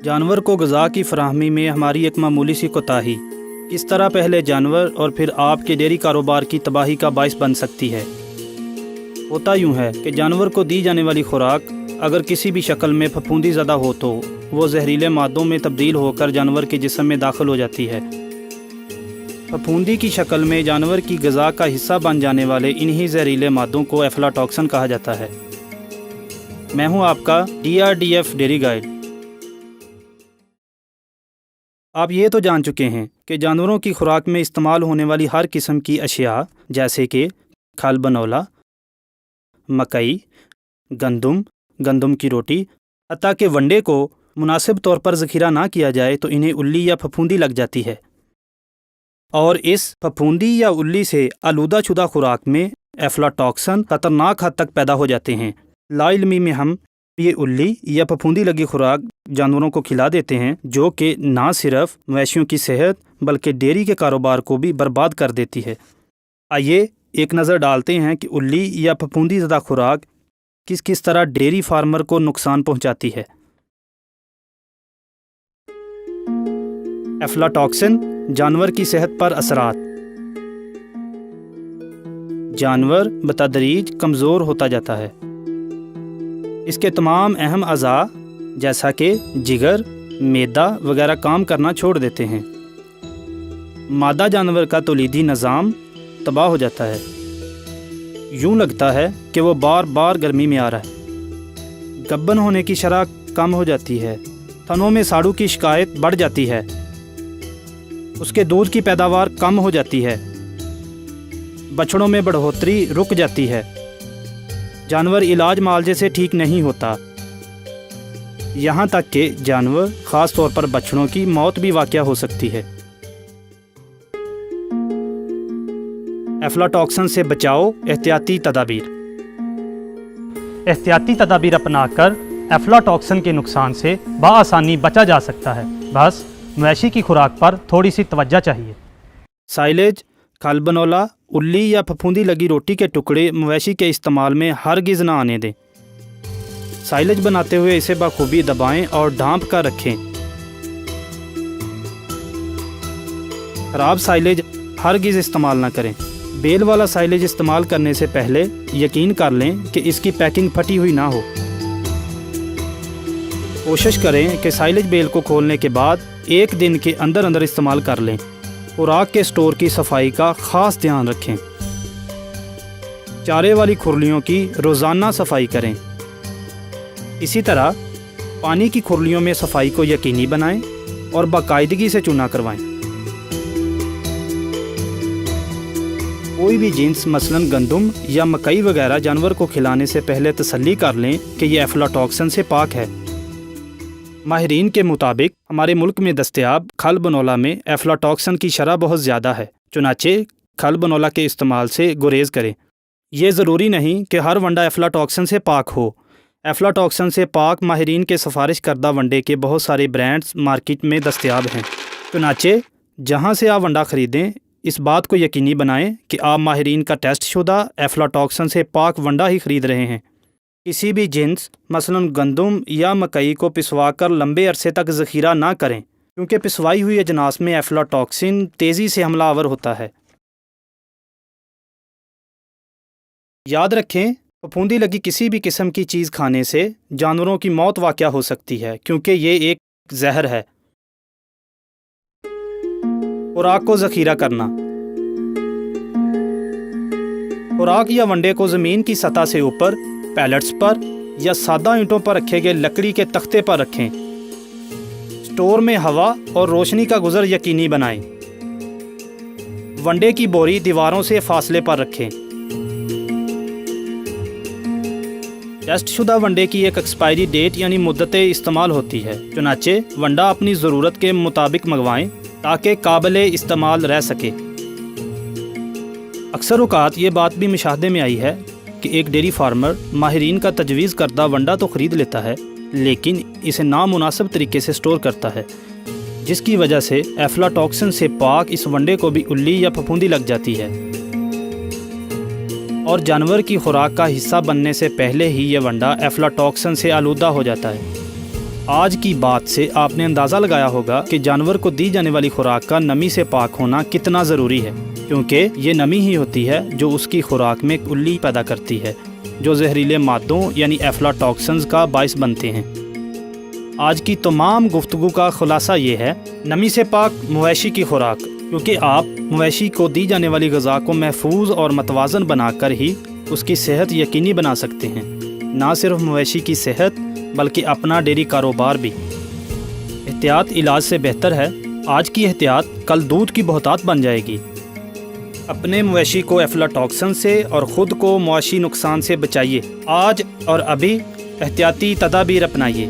जानवर को ग़िज़ा की फ़राहमी में हमारी एक मामूली सी कोताही किस तरह पहले जानवर और फिर आपके डेयरी कारोबार की तबाही का बाइस बन सकती है। होता यूँ है कि जानवर को दी जाने वाली खुराक अगर किसी भी शक्ल में फफूंदी ज़दा हो तो वो जहरीले मादों में तब्दील होकर जानवर के जिस्म में दाखिल हो जाती है। फफूंदी की शक्ल में जानवर की ग़िज़ा का हिस्सा बन जाने वाले इन्हीं जहरीले मादों को एफ्लाटॉक्सिन कहा जाता है। मैं हूँ आपका DRDF डेयरी गाइड। आप ये तो जान चुके हैं कि जानवरों की खुराक में इस्तेमाल होने वाली हर किस्म की अशिया जैसे कि खल बनोला, मकई, गंदम की रोटी, हत्ता कि वंडे को मुनासिब तौर पर ज़ख़ीरा ना किया जाए तो इन्हें उल्ली या फफूंदी लग जाती है और इस फफूंदी या उल्ली से आलूदाशुदा खुराक में एफ्लाटॉक्सिन ख़तरनाक हद तक पैदा हो जाते हैं। लाइल्मी में हम ये उल्ली या फफूंदी लगी खुराक जानवरों को खिला देते हैं जो कि ना सिर्फ मवेशियों की सेहत बल्कि डेयरी के कारोबार को भी बर्बाद कर देती है। आइए एक नज़र डालते हैं कि उल्ली या फफूंदी ज़दा खुराक किस तरह डेयरी फार्मर को नुकसान पहुंचाती है। एफ्लाटॉक्सिन जानवर की सेहत पर असरात। जानवर बतदरीज कमज़ोर होता जाता है। इसके तमाम अहम अज़ा जैसा कि जिगर, मैदा वगैरह काम करना छोड़ देते हैं। मादा जानवर का तौलीदी निज़ाम तबाह हो जाता है। यूँ लगता है कि वो बार बार गर्मी में आ रहा है। गब्बन होने की शरह कम हो जाती है। थनों में साड़ू की शिकायत बढ़ जाती है। उसके दूध की पैदावार कम हो जाती है। बछड़ों में बढ़ोतरी रुक जाती है। जानवर इलाज मालजे से ठीक नहीं होता। यहाँ तक कि जानवर ख़ास तौर पर बछड़ों की मौत भी वाक़या हो सकती है। एफ्लाटॉक्सिन से बचाओ एहतियाती तदाबीर। एहतियाती तदाबीर अपनाकर एफ्लाटॉक्सिन के नुकसान से बआसानी बचा जा सकता है। बस मवेशी की खुराक पर थोड़ी सी तवज्जो चाहिए। साइलेज, खल बनोला, उल्ली या फफूंदी लगी रोटी के टुकड़े मवेशी के इस्तेमाल में हरगिज़ ना आने दें। साइलेज बनाते हुए इसे बखूबी दबाएं और ढांप कर रखें। खराब साइलेज हरगिज़ इस्तेमाल ना करें। बेल वाला साइलेज इस्तेमाल करने से पहले यकीन कर लें कि इसकी पैकिंग फटी हुई ना हो। कोशिश करें कि साइलेज बेल को खोलने के बाद एक दिन के अंदर अंदर इस्तेमाल कर लें। खुराक के स्टोर की सफाई का ख़ास ध्यान रखें। चारे वाली खुरलियों की रोज़ाना सफाई करें। इसी तरह पानी की खुरलियों में सफाई को यकीनी बनाएं और बाकायदगी से चूना करवाएं। कोई भी जिन्स मसलन गंदम या मकई वगैरह जानवर को खिलाने से पहले तसल्ली कर लें कि यह एफ्लाटॉक्सिन से पाक है। माहिरीन के मुताबिक हमारे मुल्क में दस्तयाब खल बनोला में एफ्लाटॉक्सिन की शरह बहुत ज़्यादा है। चुनाचे खल बनोला के इस्तेमाल से गुरेज करें। ये ज़रूरी नहीं कि हर वंडा एफ्लाटॉक्सिन से पाक हो। एफ्लाटॉक्सिन से पाक माहिरीन के सिफारिश करदा वंडे के बहुत सारे ब्रांड्स मार्केट में दस्तयाब हैं। चुनाचे जहाँ से आप वंडा ख़रीदें इस बात को यकीनी बनाएं कि आप माहिरीन का टेस्ट शुदा एफ्लाटॉक्सिन से पाक वंडा ही ख़रीद रहे हैं। किसी भी जिन्स मसलन गंदम या मकई को पिसवाकर लंबे अरसे तक ज़ख़ीरा ना करें क्योंकि पिसवाई हुई अजनास में एफ्लाटॉक्सिन तेज़ी से हमलावर होता है। याद रखें, फफूंदी लगी किसी भी किस्म की चीज़ खाने से जानवरों की मौत वाक़या हो सकती है क्योंकि ये एक जहर है। खुराक को ज़ख़ीरा करना। खुराक या वंडे को ज़मीन की सतह से ऊपर पैलेट्स पर या सादा ईंटों पर रखे गए लकड़ी के तख्ते पर रखें। स्टोर में हवा और रोशनी का गुज़र यकीनी बनाएं। वंडे की बोरी दीवारों से फासले पर रखें। टेस्ट शुदा वंडे की एक एक्सपायरी डेट यानी मुद्दत इस्तेमाल होती है। चुनाचे वंडा अपनी ज़रूरत के मुताबिक मंगवाएं ताकि काबिले इस्तेमाल रह सके। अक्सर औक़ात ये बात भी मुशाहदे में आई है कि एक डेयरी फार्मर माहिरीन का तजवीज़ करदा वंडा तो ख़रीद लेता है लेकिन इसे नामुनासिब तरीके से स्टोर करता है जिसकी वजह से एफ्लाटॉक्सिन से पाक इस वंडे को भी उल्ली या फफूंदी लग जाती है और जानवर की खुराक का हिस्सा बनने से पहले ही यह वंडा एफ्लाटॉक्सिन से आलूदा हो जाता है। आज की बात से आपने अंदाज़ा लगाया होगा कि जानवर को दी जाने वाली खुराक का नमी से पाक होना कितना ज़रूरी है, क्योंकि ये नमी ही होती है जो उसकी खुराक में उल्ली पैदा करती है, जो जहरीले मादों यानी एफ्लाटॉक्सिन्स का बायस बनते हैं। आज की तमाम गुफ्तगू का खुलासा ये है, नमी से पाक मवेशी की खुराक, क्योंकि आप मवेशी को दी जाने वाली ग़िज़ा को महफूज और मतवाज़न बनाकर ही उसकी सेहत यकीनी बना सकते हैं। ना सिर्फ मवेशी की सेहत बल्कि अपना डेयरी कारोबार भी। एहतियात इलाज से बेहतर है। आज की एहतियात कल दूध की बहुतात बन जाएगी। अपने मवेशी को एफ्लाटॉक्सिन से और ख़ुद को मुआशी नुकसान से बचाइए। आज और अभी एहतियाती तदाबीर अपनाइए।